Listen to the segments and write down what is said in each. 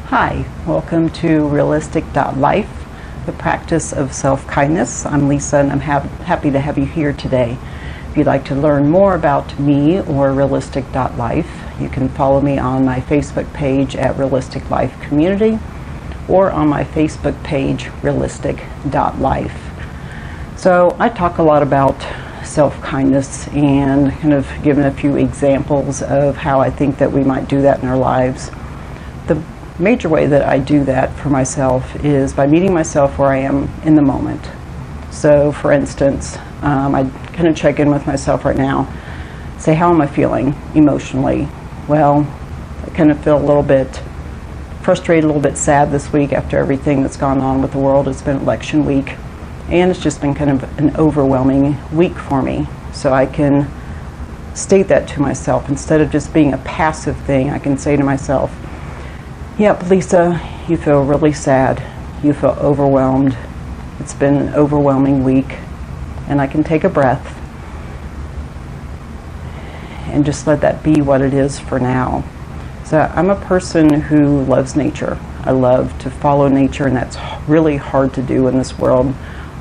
Hi, welcome to Realistic.Life, the practice of self-kindness. I'm Lisa and I'm happy to have you here today. If you'd like to learn more about me or Realistic.Life, you can follow me on my Facebook page at Realistic Life Community or on my Facebook page, Realistic.Life. So I talk a lot about self-kindness and kind of given a few examples of how I think that we might do that in our lives. The major way that I do that for myself is by meeting myself where I am in the moment. So for instance, I kind of check in with myself right now, say, how am I feeling emotionally? Well, I kind of feel a little bit frustrated, a little bit sad this week after everything that's gone on with the world. It's been election week, and it's just been kind of an overwhelming week for me. So I can state that to myself. Instead of just being a passive thing, I can say to myself, yep, Lisa, you feel really sad. You feel overwhelmed. It's been an overwhelming week. And I can take a breath and just let that be what it is for now. So I'm a person who loves nature. I love to follow nature, and that's really hard to do in this world.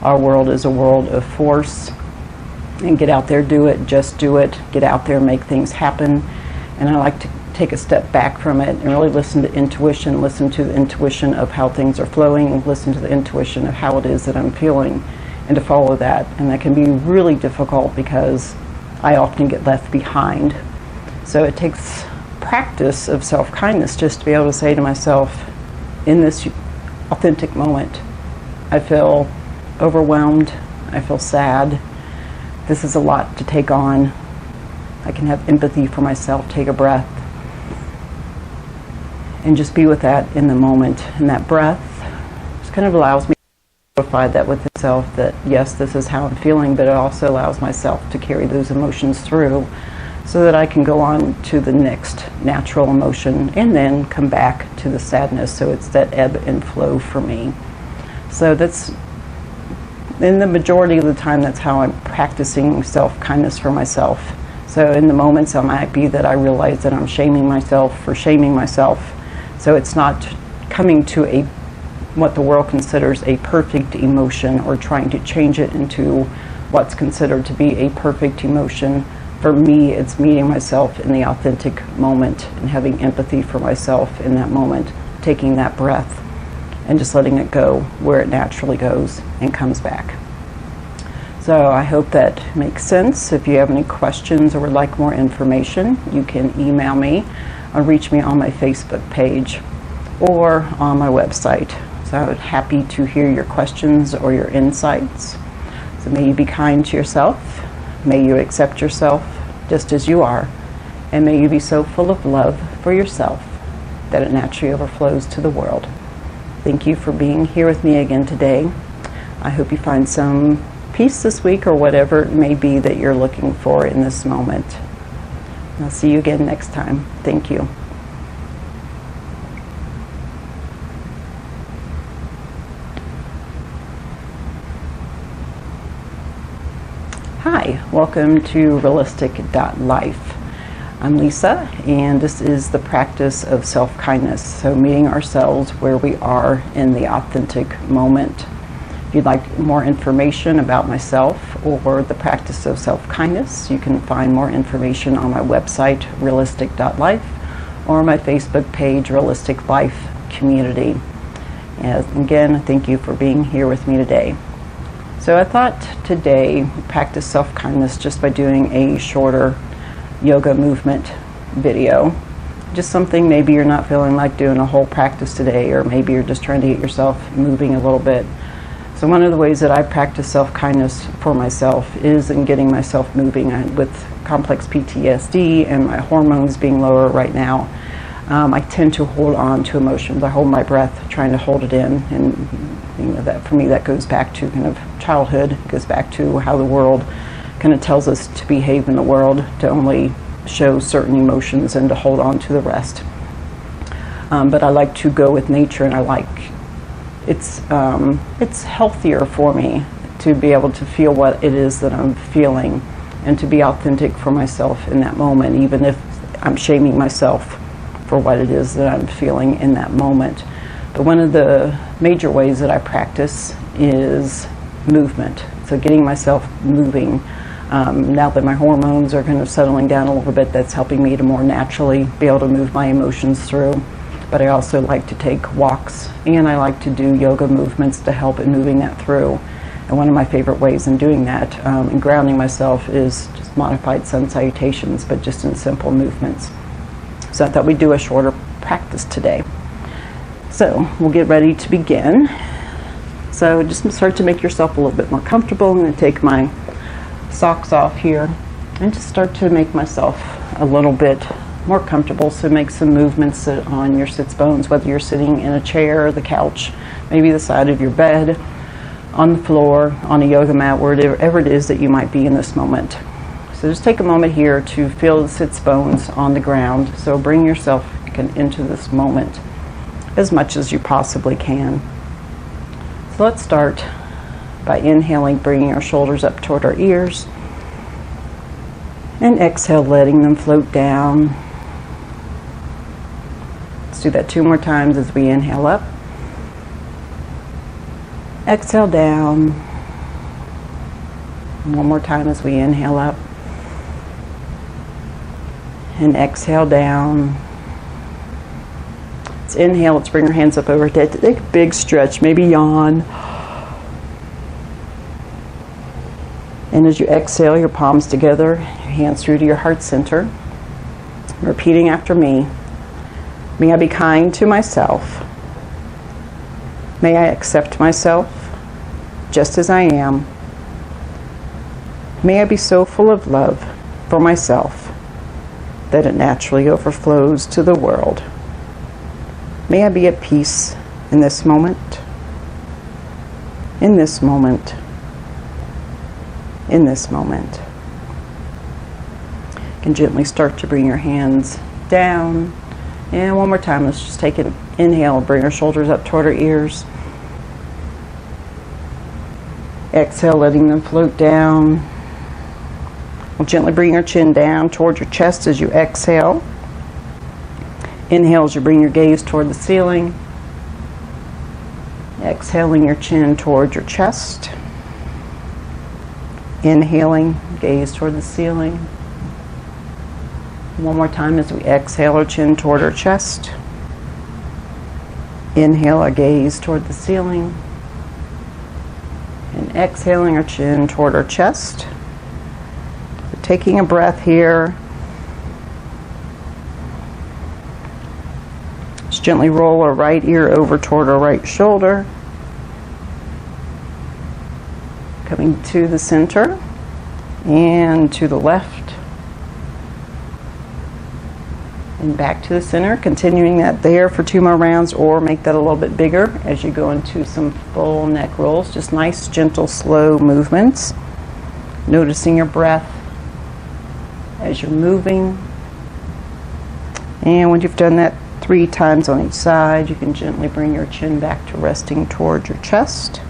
Our world is a world of force. And get out there, do it, just do it. Get out there, make things happen. And I like to take a step back from it and really listen to intuition, listen to the intuition of how things are flowing, listen to the intuition of how it is that I'm feeling, and to follow that. And that can be really difficult because I often get left behind. So it takes practice of self-kindness just to be able to say to myself, in this authentic moment, I feel overwhelmed, I feel sad, this is a lot to take on. I can have empathy for myself, take a breath, and just be with that in the moment. And that breath just kind of allows me to verify that with itself, that yes, this is how I'm feeling, but it also allows myself to carry those emotions through so that I can go on to the next natural emotion and then come back to the sadness. So it's that ebb and flow for me. So that's, in the majority of the time, that's how I'm practicing self-kindness for myself. So in the moments, it might be that I realize that I'm shaming myself for shaming myself. So it's not coming to what the world considers a perfect emotion or trying to change it into what's considered to be a perfect emotion. For me, it's meeting myself in the authentic moment and having empathy for myself in that moment, taking that breath and just letting it go where it naturally goes and comes back. So I hope that makes sense. If you have any questions or would like more information, you can email me or reach me on my Facebook page or on my website. So I'm happy to hear your questions or your insights. So may you be kind to yourself. May you accept yourself just as you are. And may you be so full of love for yourself that it naturally overflows to the world. Thank you for being here with me again today. I hope you find some peace this week or whatever it may be that you're looking for in this moment. I'll see you again next time. Thank you. Hi, welcome to Realistic.Life. I'm Lisa, and this is the practice of self-kindness, so meeting ourselves where we are in the authentic moment. If you'd like more information about myself or the practice of self-kindness, you can find more information on my website, Realistic.Life, or my Facebook page, Realistic Life Community. And again, thank you for being here with me today. So I thought today practice self-kindness just by doing a shorter yoga movement video. Just something, maybe you're not feeling like doing a whole practice today, or maybe you're just trying to get yourself moving a little bit. So one of the ways that I practice self-kindness for myself is in getting myself moving. With complex PTSD and my hormones being lower right now, I tend to hold on to emotions. I hold my breath, trying to hold it in, and that for me that goes back to kind of childhood. It goes back to how the world kind of tells us to behave in the world, to only show certain emotions and to hold on to the rest. But I like to go with nature, and it's healthier for me to be able to feel what it is that I'm feeling and to be authentic for myself in that moment, even if I'm shaming myself for what it is that I'm feeling in that moment. But one of the major ways that I practice is movement. So getting myself moving. Now that my hormones are kind of settling down a little bit, that's helping me to more naturally be able to move my emotions through. But I also like to take walks, and I like to do yoga movements to help in moving that through. And one of my favorite ways in doing that and grounding myself is just modified sun salutations, but just in simple movements. So I thought we'd do a shorter practice today. So we'll get ready to begin. So just start to make yourself a little bit more comfortable. I'm going to take my socks off here and just start to make myself a little bit more comfortable. So make some movements on your sits bones, whether you're sitting in a chair or the couch, maybe the side of your bed, on the floor, on a yoga mat, wherever it is that you might be in this moment. So just take a moment here to feel the sits bones on the ground. So bring yourself into this moment as much as you possibly can. So let's start by inhaling, bringing our shoulders up toward our ears, and exhale, letting them float down. Let's do that 2 more times as we inhale up. Exhale down. 1 more time as we inhale up. And exhale down. Let's inhale, let's bring our hands up overhead. Take a big stretch, maybe yawn. And as you exhale, your palms together, your hands through to your heart center. Repeating after me. May I be kind to myself. May I accept myself just as I am. May I be so full of love for myself that it naturally overflows to the world. May I be at peace in this moment, in this moment, in this moment. You can gently start to bring your hands down. And 1 more time, let's just take an inhale, bring our shoulders up toward our ears. Exhale, letting them float down. We'll gently bring your chin down toward your chest as you exhale. Inhale as you bring your gaze toward the ceiling. Exhaling your chin toward your chest. Inhaling, gaze toward the ceiling. 1 more time as we exhale our chin toward our chest. Inhale our gaze toward the ceiling. And exhaling our chin toward our chest. So taking a breath here. Just gently roll our right ear over toward our right shoulder. Coming to the center and to the left. And back to the center, continuing that there for 2 more rounds, or make that a little bit bigger as you go into some full neck rolls. Just nice, gentle, slow movements. Noticing your breath as you're moving. And when you've done that 3 times on each side, you can gently bring your chin back to resting towards your chest.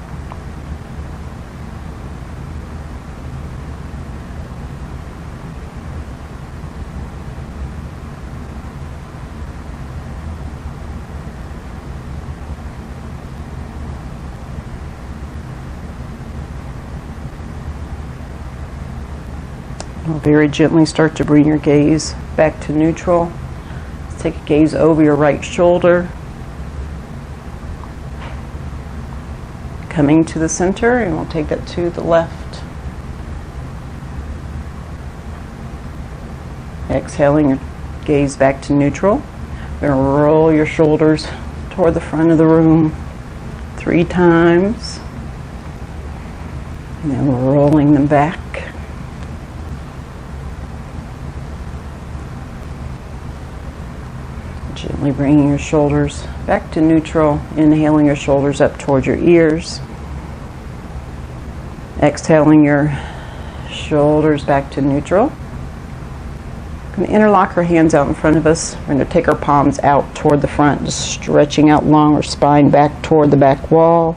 Very gently start to bring your gaze back to neutral. Let's take a gaze over your right shoulder. Coming to the center, and we'll take that to the left. Exhaling your gaze back to neutral. You're going to roll your shoulders toward the front of the room 3 times. And then rolling them back. Gently bringing your shoulders back to neutral, inhaling your shoulders up towards your ears. Exhaling your shoulders back to neutral. We're going to interlock our hands out in front of us. We're going to take our palms out toward the front, just stretching out long our spine back toward the back wall.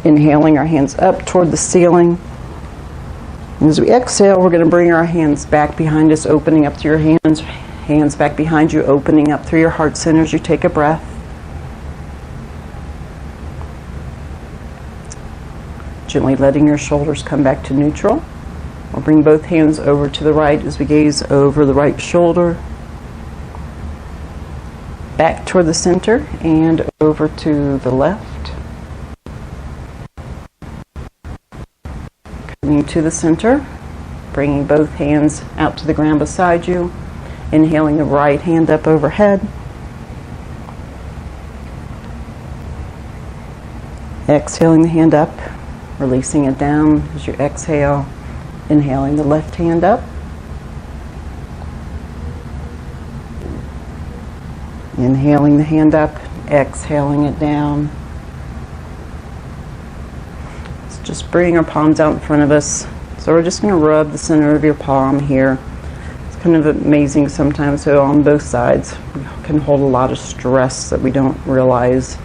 Inhaling our hands up toward the ceiling. And as we exhale, we're going to bring our hands back behind us, opening up to your hands Hands back behind you, opening up through your heart center as you take a breath. Gently letting your shoulders come back to neutral. We'll bring both hands over to the right as we gaze over the right shoulder, back toward the center and over to the left. Coming to the center, bringing both hands out to the ground beside you. Inhaling the right hand up overhead. Exhaling the hand up, releasing it down as you exhale. Inhaling the left hand up. Inhaling the hand up, exhaling it down. Let's just bring our palms out in front of us. So we're just going to rub the center of your palm here. It's kind of amazing sometimes. So on both sides, we can hold a lot of stress that we don't realize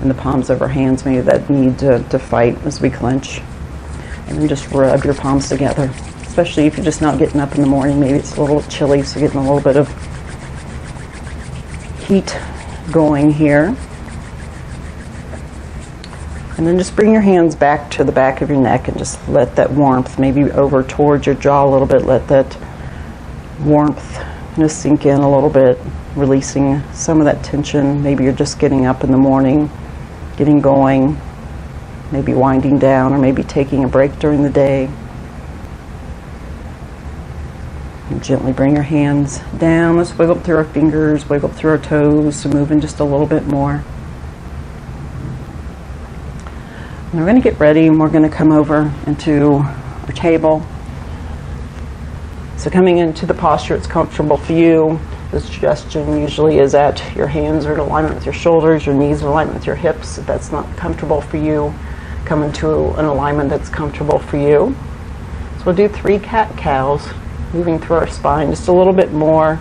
in the palms of our hands, maybe that need to fight as we clench. And then just rub your palms together, especially if you're just not getting up in the morning. Maybe it's a little chilly, so getting a little bit of heat going here. And then just bring your hands back to the back of your neck and just let that warmth, maybe over towards your jaw a little bit, let that warmth kind of sink in a little bit, releasing some of that tension. Maybe you're just getting up in the morning, getting going, maybe winding down, or maybe taking a break during the day. And gently bring your hands down. Let's wiggle up through our fingers, wiggle up through our toes to move in just a little bit more. And we're going to get ready and we're going to come over into our table. So coming into the posture it's comfortable for you. The suggestion usually is that your hands are in alignment with your shoulders, your knees in alignment with your hips. If that's not comfortable for you, come into an alignment that's comfortable for you. So we'll do 3 cat-cows, moving through our spine just a little bit more.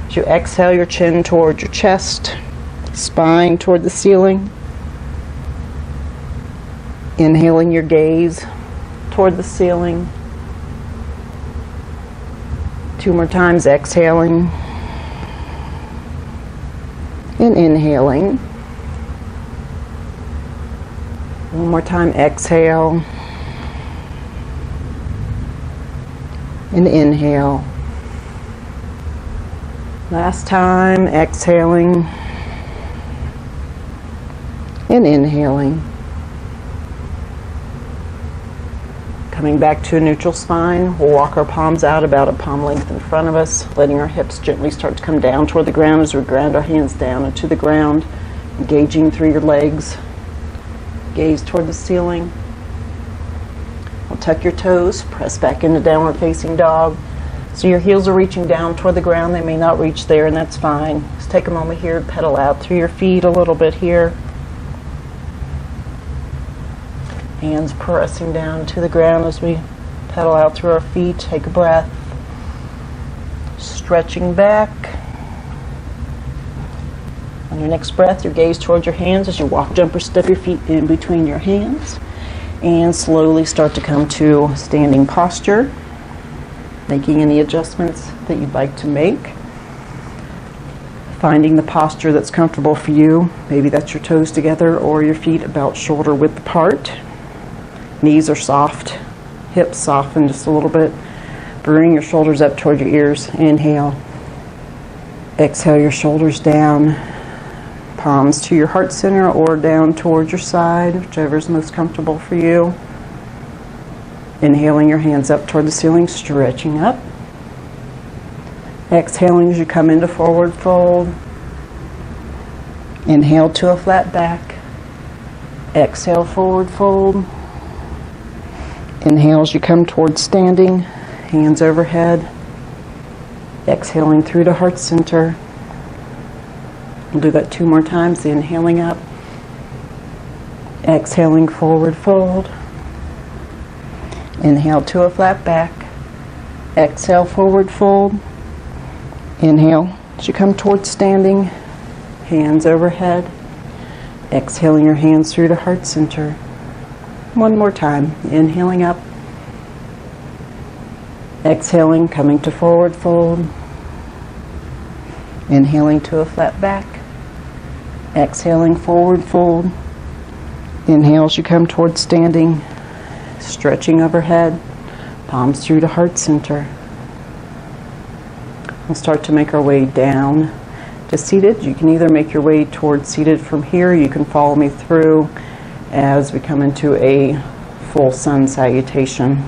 As you exhale, your chin towards your chest, spine toward the ceiling. Inhaling your gaze toward the ceiling. 2 more times, exhaling and inhaling. 1 more time, exhale and inhale. Last time, exhaling and inhaling. Coming back to a neutral spine, we'll walk our palms out about a palm length in front of us, letting our hips gently start to come down toward the ground as we ground our hands down into the ground, engaging through your legs. Gaze toward the ceiling. We'll tuck your toes, press back into downward facing dog. So your heels are reaching down toward the ground. They may not reach there, and that's fine. Just take a moment here to pedal out through your feet a little bit here. Hands pressing down to the ground as we pedal out through our feet. Take a breath. Stretching back. On your next breath, your gaze towards your hands as you walk, jump, or step your feet in between your hands. And slowly start to come to standing posture. Making any adjustments that you'd like to make. Finding the posture that's comfortable for you. Maybe that's your toes together or your feet about shoulder width apart. Knees are soft, hips soften just a little bit. Bring your shoulders up toward your ears. Inhale. Exhale your shoulders down. Palms to your heart center or down towards your side, whichever is most comfortable for you. Inhaling your hands up toward the ceiling, stretching up. Exhaling as you come into forward fold. Inhale to a flat back. Exhale, forward fold. Inhale as you come towards standing, hands overhead. Exhaling through to heart center. We'll do that 2 more times, inhaling up. Exhaling, forward fold. Inhale to a flat back. Exhale, forward fold. Inhale as you come towards standing, hands overhead. Exhaling your hands through to heart center. 1 more time, inhaling up. Exhaling, coming to forward fold. Inhaling to a flat back. Exhaling, forward fold. Inhale as you come towards standing. Stretching overhead. Palms through to heart center. We'll start to make our way down to seated. You can either make your way towards seated from here. You can follow me through as we come into a full sun salutation.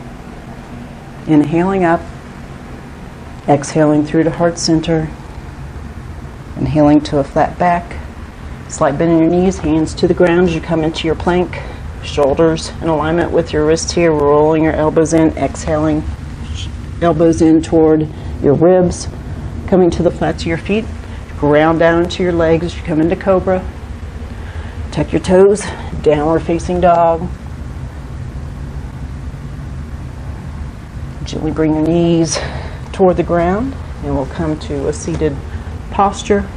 Inhaling up. Exhaling through to heart center. Inhaling to a flat back. Slight bend in your knees, hands to the ground as you come into your plank. Shoulders in alignment with your wrists here, rolling your elbows in, exhaling, elbows in toward your ribs, coming to the flats of your feet. Ground down into your legs as you come into cobra. Tuck your toes, downward facing dog. Gently bring your knees toward the ground, and we'll come to a seated posture.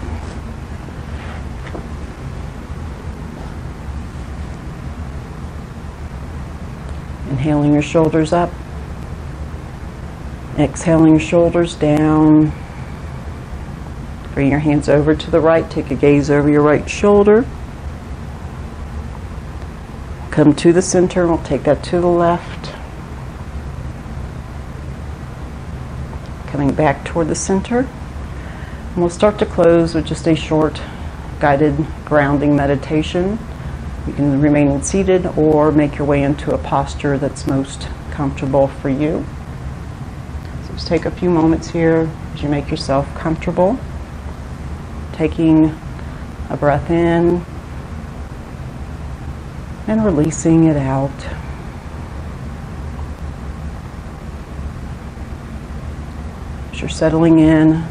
Inhaling your shoulders up. Exhaling your shoulders down. Bring your hands over to the right. Take a gaze over your right shoulder. Come to the center. We'll take that to the left. Coming back toward the center. And we'll start to close with just a short guided grounding meditation. You can remain seated or make your way into a posture that's most comfortable for you. So just take a few moments here as you make yourself comfortable. Taking a breath in and releasing it out. As you're settling in,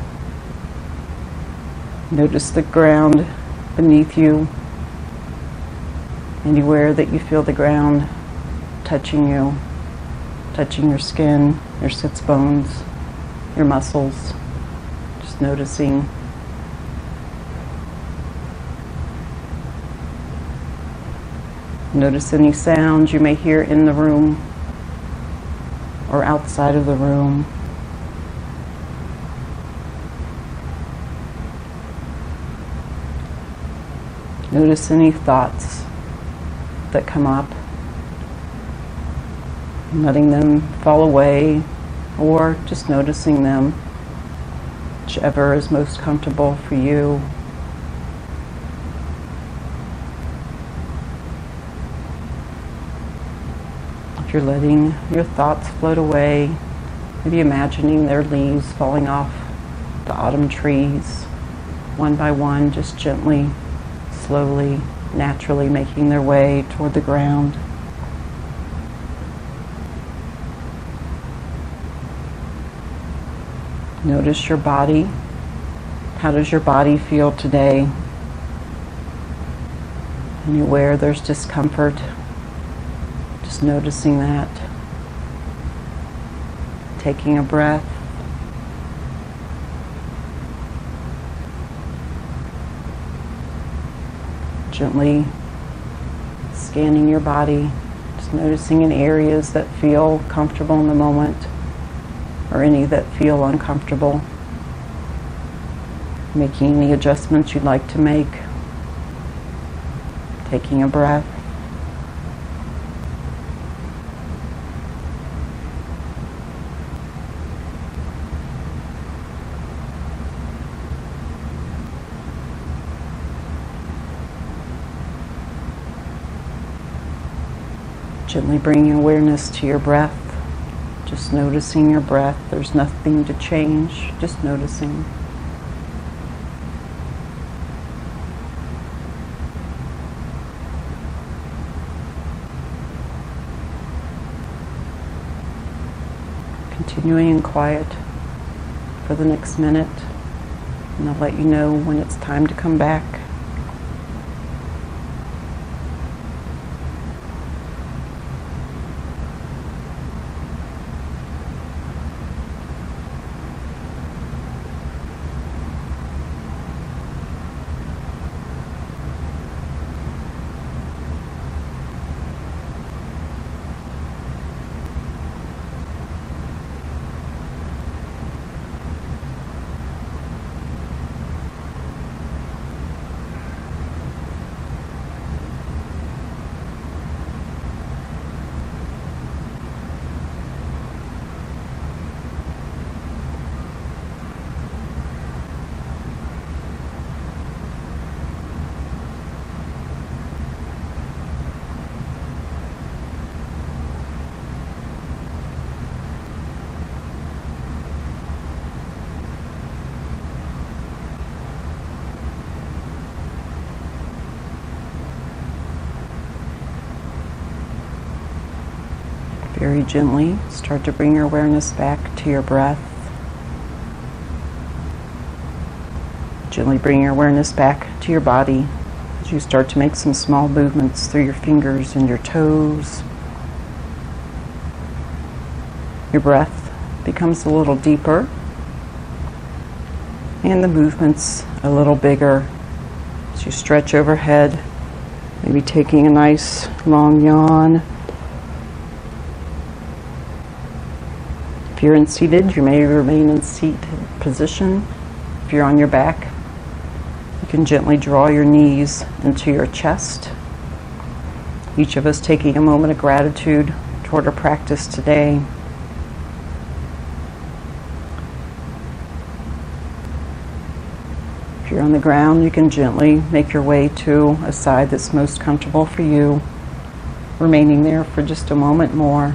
notice the ground beneath you. Anywhere that you feel the ground touching you, touching your skin, your sits bones, your muscles, just noticing. Notice any sounds you may hear in the room or outside of the room. Notice any thoughts that come up, letting them fall away or just noticing them, whichever is most comfortable for you. If you're letting your thoughts float away, maybe imagining their leaves falling off the autumn trees, one by one, just gently, slowly, naturally making their way toward the ground. Notice your body. How does your body feel today? Anywhere there's discomfort, just noticing that. Taking a breath. Gently scanning your body, just noticing in areas that feel comfortable in the moment or any that feel uncomfortable. Making any adjustments you'd like to make. Taking a breath. Gently bringing awareness to your breath, just noticing your breath. There's nothing to change, just noticing. Continuing in quiet for the next minute, and I'll let you know when it's time to come back. very gently start to bring your awareness back to your breath. Gently bring your awareness back to your body as you start to make some small movements through your fingers and your toes. Your breath becomes a little deeper and the movements a little bigger as you stretch overhead, maybe taking a nice long yawn. If you're seated, you may remain in seat position. If you're on your back, you can gently draw your knees into your chest. Each of us taking a moment of gratitude toward our practice today. If you're on the ground, you can gently make your way to a side that's most comfortable for you, remaining there for just a moment more.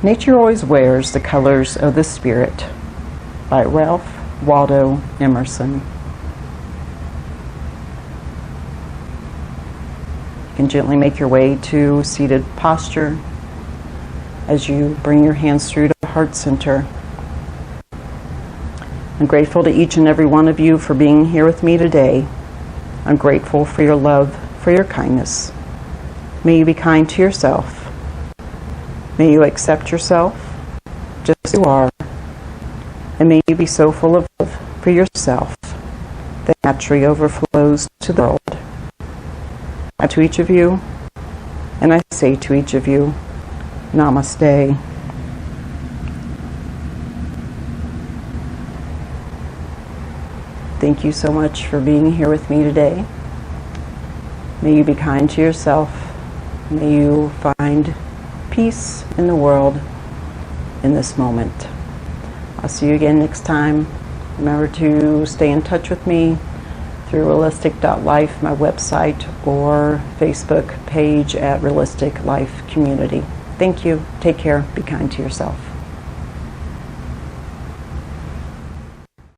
Nature Always Wears the Colors of the Spirit by Ralph Waldo Emerson. You can gently make your way to seated posture as you bring your hands through to the heart center. I'm grateful to each and every one of you for being here with me today. I'm grateful for your love, for your kindness. May you be kind to yourself. May you accept yourself just as you are. And may you be so full of love for yourself that naturally overflows to the world. To each of you, and I say to each of you, Namaste. Thank you so much for being here with me today. May you be kind to yourself. May you find peace in the world in this moment. I'll see you again next time. Remember to stay in touch with me through Realistic.Life, my website, or Facebook page at Realistic Life Community. Thank you. Take care. Be kind to yourself.